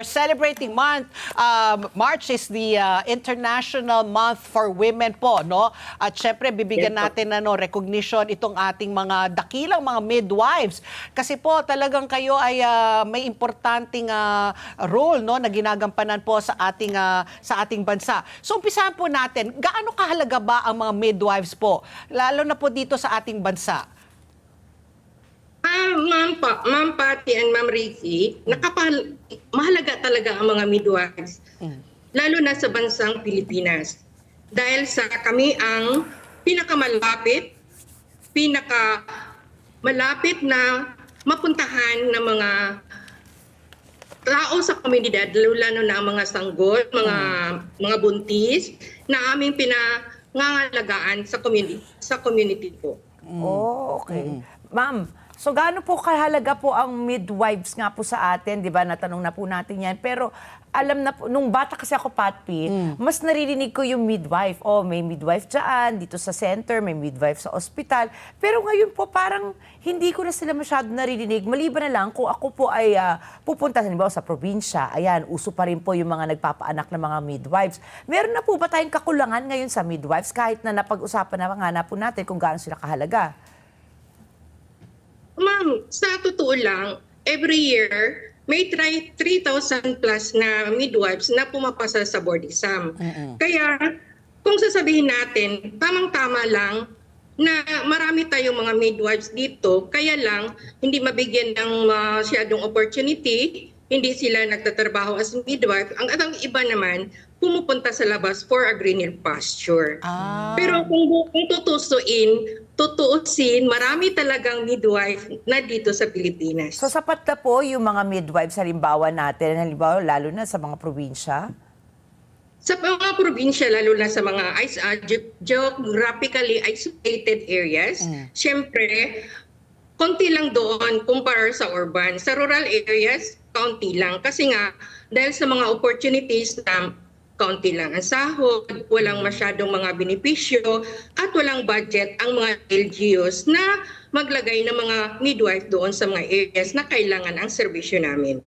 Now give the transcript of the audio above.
Celebrating month, March is the International Month for Women po, no? At syempre bibigyan natin recognition itong ating mga dakilang mga midwives. Kasi po talagang kayo ay may importanteng role, no, na ginagampanan po sa ating bansa. So umpisahan po natin, gaano kahalaga ba ang mga midwives po, lalo na po dito sa ating bansa? Ma'am Patty and Ma'am Ricky, mahalaga talaga ang mga midwives, lalo na sa bansang Pilipinas. Dahil sa kami ang pinakamalapit na mapuntahan ng mga tao sa komunidad, lalo na ang mga sanggol, mga buntis, na aming pinangangalagaan sa community po. Oh, okay. Ma'am, so gaano po kahalaga po ang midwives nga po sa atin, di ba? Natanong na po natin yan. Pero alam na po, nung bata kasi ako, Patpi, mas naririnig ko yung midwife. Oh, may midwife dyan, dito sa center, may midwife sa ospital. Pero ngayon po parang hindi ko na sila masyado naririnig. Maliban na lang kung ako po ay pupunta halimbawa sa probinsya. Ayan, uso pa rin po yung mga nagpapaanak ng mga midwives. Meron na po ba tayong kakulangan ngayon sa midwives kahit na napag-usapan na po natin kung gaano sila kahalaga? Ma'am, sa totoo lang, every year, may 3,000 plus na midwives na pumapasa sa board exam. Kaya, kung sasabihin natin, tamang-tama lang na marami tayong mga midwives dito, kaya lang, hindi mabigyan ng masyadong opportunity, hindi sila nagtatrabaho as midwife. Ang iba naman, pumupunta sa labas for a greener pasture. Pero kung tutuusin, marami talagang midwife na dito sa Pilipinas. So sapat na po yung mga midwives halimbawa natin, halimbawa lalo na sa mga probinsya? Sa mga probinsya, lalo na sa mga geographically isolated areas, syempre, konti lang doon kumpara sa urban. Sa rural areas, kaunti lang. Kasi nga, dahil sa mga opportunities na kaunti lang ang sahod, walang masyadong mga benepisyo, at walang budget ang mga LGUs na maglagay ng mga midwife doon sa mga areas na kailangan ang serbisyo namin.